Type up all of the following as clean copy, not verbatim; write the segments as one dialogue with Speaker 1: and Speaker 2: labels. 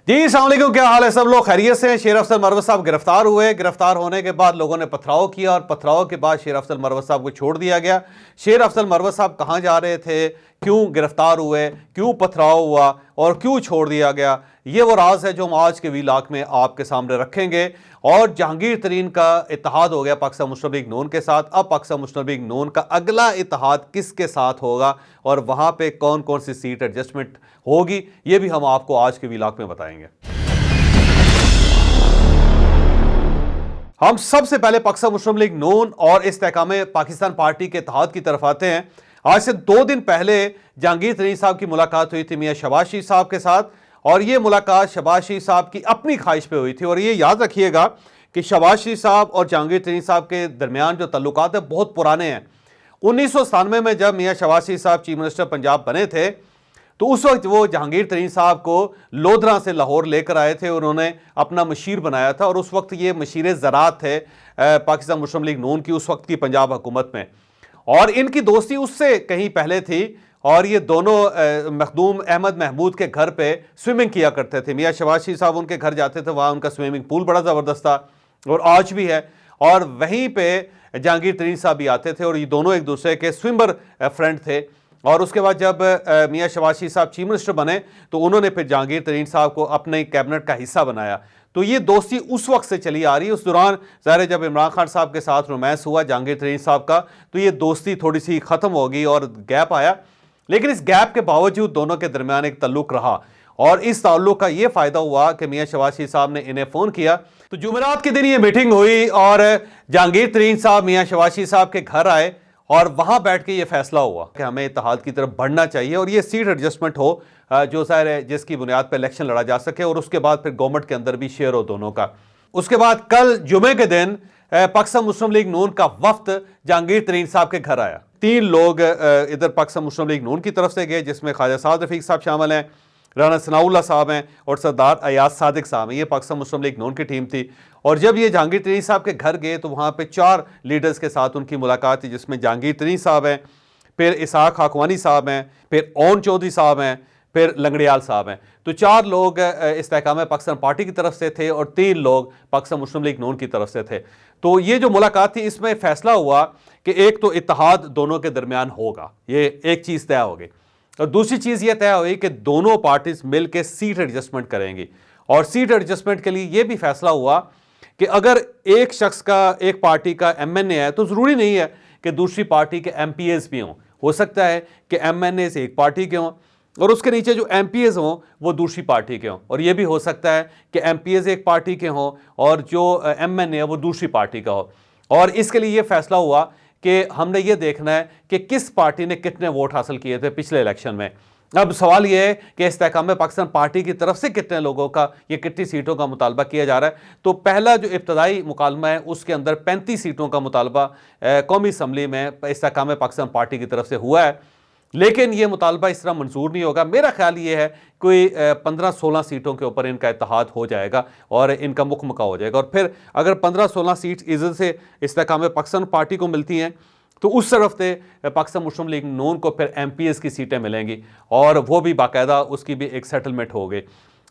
Speaker 1: जी अस्सलाम वालेकुम, क्या हाल है सब लोग? खैरियत से हैं? शेर अफजल मरवत साहब गिरफ्तार हुए। गिरफ्तार होने के बाद लोगों ने पथराव किया और पथराव के बाद शेर अफजल मरवत साहब को छोड़ दिया गया। शेर अफजल मरवत साहब कहाँ जा रहे थे, क्यों गिरफ्तार हुए, क्यों पथराव हुआ और क्यों छोड़ दिया गया, ये वो राज है जो हम आज के वीलाक में आपके सामने रखेंगे। और जहांगीर तरीन का इत्तेहाद हो गया पाकिस्तान मुस्लिम लीग नून के साथ। अब पाकिस्तान मुस्लिम लीग नून का अगला इत्तेहाद किसके साथ होगा और वहां पे कौन कौन सी सीट एडजस्टमेंट होगी, ये भी हम आपको आज के वीलाक में बताएंगे। हम सबसे पहले पाकिस्तान मुस्लिम लीग नून और इस्तेहकाम पाकिस्तान पार्टी के इत्तेहाद की तरफ आते हैं। आज से 2 दिन पहले जहांगीर तरीन साहब की मुलाकात हुई थी मियां शहबाज शरीफ साहब के साथ, और ये मुलाकात शहबाज शरीफ साहब की अपनी ख्वाहिश पे हुई थी। और ये याद रखिएगा कि शहबाज शरीफ साहब और जहांगीर तरीन साहब के दरमियान जो तल्लुकात है बहुत पुराने हैं। 1997 में जब मियां शहबाज शरीफ साहब चीफ मिनिस्टर पंजाब बने थे तो उस वक्त वो जहांगीर तरीन साहब को लोधरा से लाहौर लेकर आए थे, उन्होंने अपना मशीर बनाया था। और उस वक्त ये मशीर ज़राअत थे पाकिस्तान मुस्लिम लीग नून की उस वक्त की पंजाब हुकूमत में, और इनकी दोस्ती उससे कहीं पहले थी। और ये दोनों मखदूम अहमद महमूद के घर पे स्विमिंग किया करते थे। मियां शहबाज शरीफ साहब उनके घर जाते थे, वहाँ उनका स्विमिंग पूल बड़ा ज़बरदस्त था और आज भी है। और वहीं पे जहांगीर तरीन साहब भी आते थे और ये दोनों एक दूसरे के स्विमर फ्रेंड थे। और उसके बाद जब मियां शहबाज शरीफ साहब चीफ मिनिस्टर बने तो उन्होंने फिर जहांगीर तरीन साहब को अपने कैबिनेट का हिस्सा बनाया। तो ये दोस्ती उस वक्त से चली आ रही है। उस दौरान ज़ाहिर जब इमरान खान साहब के साथ रोमांस हुआ जहांगीर तरीन साहब का, तो ये दोस्ती थोड़ी सी ख़त्म हो गई और गैप आया। लेकिन इस गैप के बावजूद दोनों के दरमियान एक तल्लुक रहा, और इस ताल्लुक का ये फ़ायदा हुआ कि मियां शहबाज शरीफ साहब ने इन्हें फ़ोन किया। तो जुमेरात के दिन ये मीटिंग हुई और जहांगीर तरीन साहब मियां शहबाज शरीफ साहब के घर आए और वहां बैठ के ये फैसला हुआ कि हमें इत्तेहाद की तरफ बढ़ना चाहिए और ये सीट एडजस्टमेंट हो जो ज़ाहिर है जिसकी बुनियाद पर इलेक्शन लड़ा जा सके, और उसके बाद फिर गवर्नमेंट के अंदर भी शेयर हो दोनों का। उसके बाद कल जुमे के दिन पाकिस्तान मुस्लिम लीग नून का वफ्द जहांगीर तरीन साहब के घर आया। 3 लोग इधर पाकिस्तान मुस्लिम लीग नून की तरफ से गए, जिसमें ख्वाजा साद रफीक साहब शामिल हैं, राना सनाउल्लाह साहब हैं और सरदार अयाज सादिक साहब हैं। ये पाकिस्तान मुस्लिम लीग नून की टीम थी। और जब ये जहांगीर तरीन साहब के घर गए तो वहाँ पे 4 लीडर्स के साथ उनकी मुलाकात थी, जिसमें जहांगीर तरीन साहब हैं, फिर इसहाक खाकवानी साहब हैं, फिर ओन चौधरी साहब हैं, फिर लंगड़ियाल साहब हैं। तो 4 लोग इस्तेहकाम पाकिस्तान पार्टी की तरफ से थे और 3 लोग पाकिस्तान मुस्लिम लीग नून की तरफ से थे। तो ये जो मुलाकात थी इसमें फैसला हुआ कि एक तो इत्तेहाद दोनों के दरमियान होगा, ये एक चीज़ तय हो गई। और दूसरी चीज़ ये तय हुई कि दोनों पार्टीज मिल के सीट एडजस्टमेंट करेंगी। और सीट एडजस्टमेंट के लिए ये भी फैसला हुआ कि अगर एक शख्स का, एक पार्टी का MNA है तो ज़रूरी नहीं है कि दूसरी पार्टी के MPAs भी हों। हो सकता है कि MNAs एक पार्टी के हों और उसके नीचे जो MPAs हों वो दूसरी पार्टी के हों, और ये भी हो सकता है कि MPAs एक पार्टी के हों और जो MNA है वो दूसरी पार्टी का हो। और इसके लिए ये फैसला हुआ कि हमने ये देखना है कि किस पार्टी ने कितने वोट हासिल किए थे पिछले इलेक्शन में। अब सवाल ये है कि इस्तेहकाम पाकिस्तान पार्टी की तरफ से कितने लोगों का, ये कितनी सीटों का मुतालबा किया जा रहा है। तो पहला जो इब्तदाई मुकालमा है उसके अंदर 35 सीटों का मुतालबा कौमी असम्बली में इस्तेहकाम पाकिस्तान पार्टी की तरफ से हुआ है। लेकिन ये मुतालबा इस तरह मंजूर नहीं होगा। मेरा ख्याल ये है कोई 15-16 सीटों के ऊपर इनका इत्तेहाद हो जाएगा और इनका मुकमका हो जाएगा। और फिर अगर 15-16 सीट इज्जत से इस्तेहकाम पाकिस्तान पार्टी को मिलती हैं तो उस तरफ से पाकिस्तान मुस्लिम लीग नून को फिर MPAs की सीटें मिलेंगी और वो भी बाकायदा उसकी भी एक सेटलमेंट हो गई।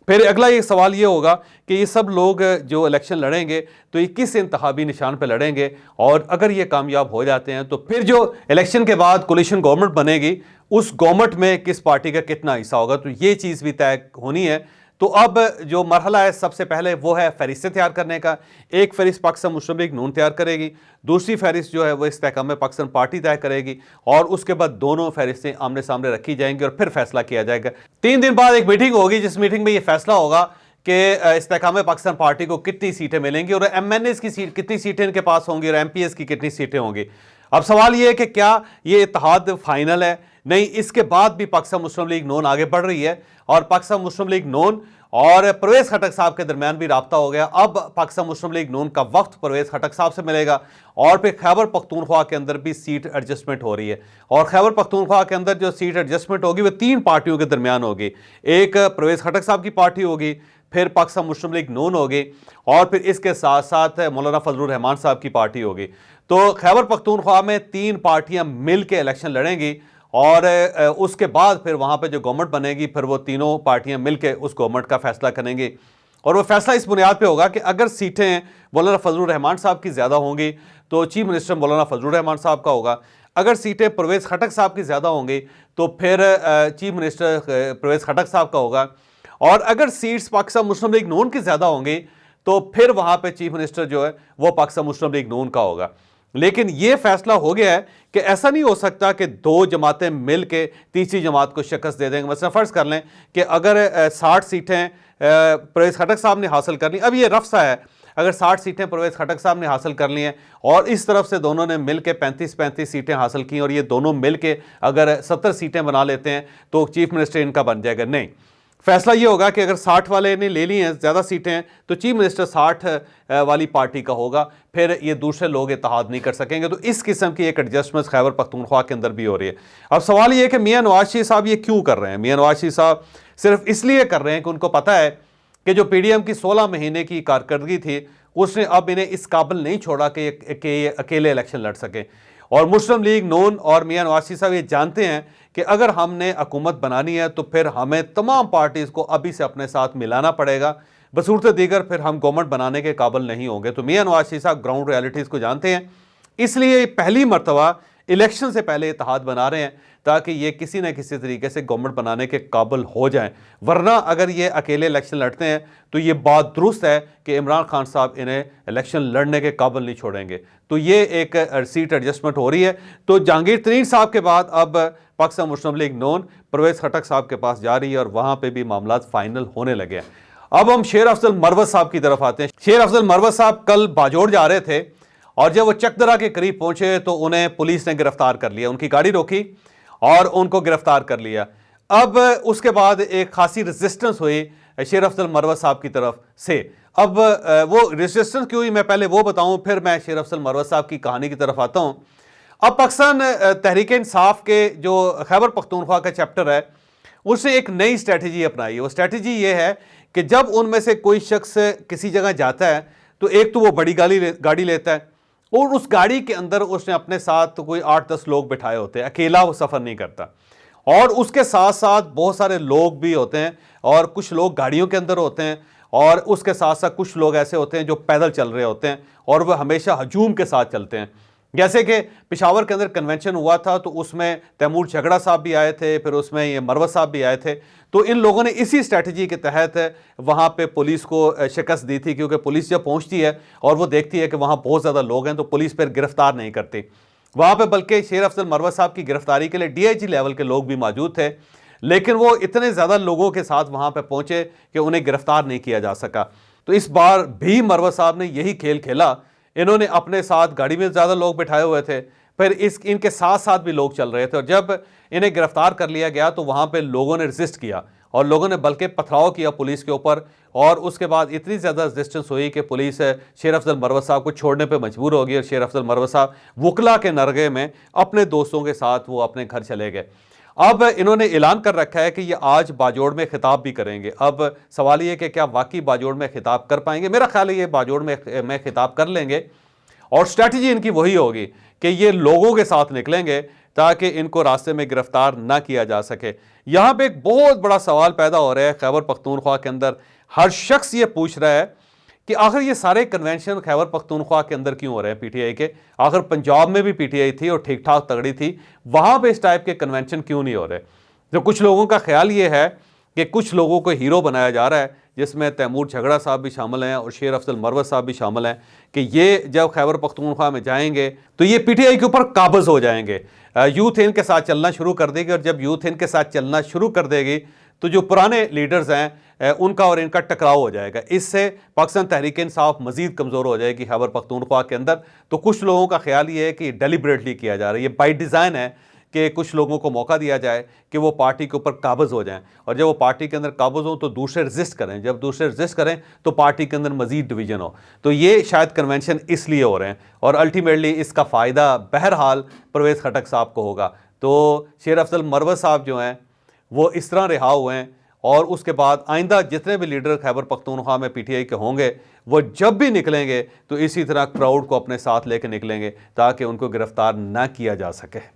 Speaker 1: फिर अगला ये सवाल ये होगा कि ये सब लोग जो इलेक्शन लड़ेंगे तो ये किस इंतखाबी निशान पर लड़ेंगे, और अगर ये कामयाब हो जाते हैं तो फिर जो इलेक्शन के बाद कोलिशन गवर्नमेंट बनेगी उस गवर्नमेंट में किस पार्टी का कितना हिस्सा होगा, तो ये चीज़ भी तय होनी है। तो अब जो मरहला है सबसे पहले वो है फहरिस्तें तैयार करने का। एक फहरिस्त पाकिस्तान मुस्लिम लीग नून तैयार करेगी, दूसरी फहरिस्त जो है वो इस्तेहकाम पाकिस्तान पार्टी तय करेगी, और उसके बाद दोनों फहरिस्तें आमने सामने रखी जाएंगी और फिर फैसला किया जाएगा। 3 दिन बाद एक मीटिंग होगी जिस मीटिंग में ये फैसला होगा कि इस्तेहकाम पाकिस्तान पार्टी को कितनी सीटें मिलेंगी और MNAs की सीट कितनी सीटें इनके पास होंगी और MPAs की कितनी सीटें होंगी। अब सवाल ये है कि क्या ये इत्तेहाद फाइनल है? नहीं, इसके बाद भी पाकिस्तान मुस्लिम लीग नून आगे बढ़ रही है और पाकिस्तान मुस्लिम लीग नून और परवेज़ खटक साहब के दरमियान भी राब्ता हो गया। अब पाकिस्तान मुस्लिम लीग नून का वक्त परवेज़ खटक साहब से मिलेगा और फिर खैबर पख्तूनख्वा के अंदर भी सीट एडजस्टमेंट हो रही है। और खैबर पख्तूनख्वा के अंदर जो सीट एडजस्टमेंट होगी वो 3 पार्टियों के दरमियान होगी। एक परवेज़ खटक साहब की पार्टी होगी, फिर पाकिस्तान मुस्लिम लीग नून होगी और फिर इसके साथ साथ मौलाना फजलुर रहमान साहब की पार्टी होगी। तो खैबर पख्तूनख्वा में 3 पार्टियां मिल के इलेक्शन लड़ेंगी और उसके बाद फिर वहाँ पे जो गवर्नमेंट बनेगी फिर वो तीनों पार्टियां मिलकर उस गवर्नमेंट का फैसला करेंगी। और वो फैसला इस बुनियाद पे होगा कि अगर सीटें मौलाना फजलुर रहमान साहब की ज़्यादा होंगी तो चीफ मिनिस्टर मौलाना फजलुर रहमान साहब का होगा। अगर सीटें परवेज़ खटक साहब की ज़्यादा होंगी तो फिर चीफ मिनिस्टर परवेज़ खटक साहब का होगा। और अगर सीट्स पाकिस्तान मुस्लिम लीग नून की ज़्यादा होंगी तो फिर वहाँ पे चीफ मिनिस्टर जो है वो पाकिस्तान मुस्लिम लीग नून का होगा। लेकिन ये फैसला हो गया है कि ऐसा नहीं हो सकता कि दो जमातें मिल के तीसरी जमात को शिकस्त दे देंगे। मतलब फ़र्ज़ कर लें कि अगर 60 सीटें परवेज़ खटक साहब ने हासिल कर ली, अब ये रफ सा है, अगर 60 सीटें परवेज़ खटक साहब ने हासिल कर ली हैं और इस तरफ से दोनों ने मिल के 35-35 सीटें हासिल की और ये दोनों मिल के अगर 70 सीटें बना लेते हैं तो चीफ मिनिस्टर इनका बन जाएगा। नहीं, फैसला ये होगा कि अगर 60 वाले ने ले ली हैं ज़्यादा सीटें तो चीफ मिनिस्टर 60 वाली पार्टी का होगा, फिर ये दूसरे लोग इत्तेहाद नहीं कर सकेंगे। तो इस किस्म की एक एडजस्टमेंट खैबर पख्तूनख्वा के अंदर भी हो रही है। अब सवाल ये है कि मियां नवाज शरीफ साहब ये क्यों कर रहे हैं? मियां नवाज शरीफ साहब सिर्फ इसलिए कर रहे हैं कि उनको पता है कि जो PDM की 16 महीने की कारकर्दगी थी उसने अब इन्हें इस काबिल नहीं छोड़ा कि ये अकेले इलेक्शन लड़ सकें। और मुस्लिम लीग नून और मियां नवाज शरीफ साहब ये जानते हैं कि अगर हमने हुकूमत बनानी है तो फिर हमें तमाम पार्टीज़ को अभी से अपने साथ मिलाना पड़ेगा, बसूरत दीगर फिर हम गवर्नमेंट बनाने के काबिल नहीं होंगे। तो मियां नवाज शरीफ साहब ग्राउंड रियलिटीज़ को जानते हैं, इसलिए पहली मरतबा इलेक्शन से पहले इत्तेहाद बना रहे हैं ताकि ये किसी न किसी तरीके से गवर्नमेंट बनाने के काबिल हो जाएं। वरना अगर ये अकेले इलेक्शन लड़ते हैं तो ये बात दुरुस्त है कि इमरान खान साहब इन्हें इलेक्शन लड़ने के काबिल नहीं छोड़ेंगे। तो ये एक सीट एडजस्टमेंट हो रही है। तो जहांगीर तरीन साहब के बाद अब पाकिस्तान मुस्लिम लीग नून परवेज़ खटक साहब के पास जा रही है और वहाँ पर भी मामला फाइनल होने लगे हैं। अब हम शेर अफजल मरवत साहब की तरफ आते हैं। शेर अफजल मरवत साहब कल बाजोड़ जा रहे थे और जब वो चकदरा के करीब पहुंचे तो उन्हें पुलिस ने गिरफ्तार कर लिया, उनकी गाड़ी रोकी और उनको गिरफ्तार कर लिया। अब उसके बाद एक खासी रेजिस्टेंस हुई शेर अफजल मरवत साहब की तरफ से। अब वो रेजिस्टेंस क्यों हुई मैं पहले वो बताऊं, फिर मैं शेर अफजल मरवत साहब की कहानी की तरफ आता हूं। अब पाकिस्तान तहरीक इंसाफ के जो खैबर पख्तूनख्वा का चैप्टर है उसने एक नई स्ट्रैटेजी अपनाई है। वो स्ट्रैटेजी ये है कि जब उनमें से कोई शख्स किसी जगह जाता है तो एक तो वो बड़ी गाड़ी लेता है और उस गाड़ी के अंदर उसने अपने साथ कोई 8-10 लोग बिठाए होते हैं, अकेला वो सफ़र नहीं करता। और उसके साथ साथ बहुत सारे लोग भी होते हैं और कुछ लोग गाड़ियों के अंदर होते हैं और उसके साथ साथ कुछ लोग ऐसे होते हैं जो पैदल चल रहे होते हैं और वह हमेशा हजूम के साथ चलते हैं। जैसे कि पेशावर के अंदर कन्वेंशन हुआ था तो उसमें तैमूर झगड़ा साहब भी आए थे, फिर उसमें ये मरवत साहब भी आए थे। तो इन लोगों ने इसी स्ट्रैटेजी के तहत वहाँ पे पुलिस को शिकस्त दी थी, क्योंकि पुलिस जब पहुँचती है और वो देखती है कि वहाँ बहुत ज़्यादा लोग हैं तो पुलिस फिर गिरफ्तार नहीं करती वहाँ पे। बल्कि शेर अफजल मरवत साहब की गिरफ्तारी के लिए DIG लेवल के लोग भी मौजूद थे, लेकिन वो इतने ज़्यादा लोगों के साथ वहाँ पर पहुँचे कि उन्हें गिरफ्तार नहीं किया जा सका। तो इस बार भी मरवत साहब ने यही खेल खेला। इन्होंने अपने साथ गाड़ी में ज़्यादा लोग बिठाए हुए थे, फिर इनके साथ साथ भी लोग चल रहे थे और जब इन्हें गिरफ्तार कर लिया गया तो वहाँ पे लोगों ने रेजिस्ट किया और लोगों ने बल्कि पथराव किया पुलिस के ऊपर। और उसके बाद इतनी ज़्यादा रेजिस्टेंस हुई कि पुलिस शेर अफजल मरवत साहब को छोड़ने पे मजबूर हो गई और शेर अफजल मरवत साहब वकला के नरगे में अपने दोस्तों के साथ वो अपने घर चले गए। अब इन्होंने ऐलान कर रखा है कि ये आज बाजोड़ में खिताब भी करेंगे। अब सवाल ये कि क्या वाकई बाजोड़ में खिताब कर पाएंगे? मेरा ख्याल है ये बाजोड़ में खिताब कर लेंगे और स्ट्रैटेजी इनकी वही होगी कि ये लोगों के साथ निकलेंगे ताकि इनको रास्ते में गिरफ्तार ना किया जा सके। यहाँ पे एक बहुत बड़ा सवाल पैदा हो रहा है खैबर पख्तूनख्वा के अंदर। हर शख्स ये पूछ रहा है कि आखिर ये सारे कन्वेंशन खैबर पख्तूनख्वा के अंदर क्यों हो रहे हैं PTI के? आखिर पंजाब में भी PTI थी और ठीक ठाक तगड़ी थी, वहाँ पे इस टाइप के कन्वेंशन क्यों नहीं हो रहे? तो कुछ लोगों का ख्याल ये है कि कुछ लोगों को हीरो बनाया जा रहा है, जिसमें तैमूर झगड़ा साहब भी शामिल हैं और शेर अफजल मरवत साहब भी शामिल हैं, कि ये जब खैबर पख्तूनख्वा में जाएंगे तो ये PTI के ऊपर काबिज हो जाएंगे, यूथ इनके साथ चलना शुरू कर देगी। और जब यूथ इनके साथ चलना शुरू कर देगी तो जो पुराने लीडर्स हैं उनका और इनका टकराव हो जाएगा। इससे पाकिस्तान तहरीक इंसाफ मजीद कमज़ोर हो जाएगी खैबर पख्तूनख्वा के अंदर। तो कुछ लोगों का ख्याल ये है कि डेलिबरेटली किया जा रहा है, ये बाई डिज़ाइन है कि कुछ लोगों को मौका दिया जाए कि वो पार्टी के ऊपर काबिज हो जाएं और जब वो पार्टी के अंदर काबिज हों तो दूसरे रजिस्ट करें, जब दूसरे रजिस्ट करें तो पार्टी के अंदर मजीद डिवीजन हो। तो ये शायद कन्वेंशन इसलिए हो रहे हैं और अल्टीमेटली इसका फ़ायदा बहरहाल परवेज़ खटक साहब को होगा। तो शेर अफजल मरवत साहब जो हैं वो इस तरह रिहा हुए हैं और उसके बाद आइंदा जितने भी लीडर खैबर पख्तूनख्वा में PTI के होंगे वो जब भी निकलेंगे तो इसी तरह क्राउड को अपने साथ लेकर निकलेंगे ताकि उनको गिरफ्तार ना किया जा सके।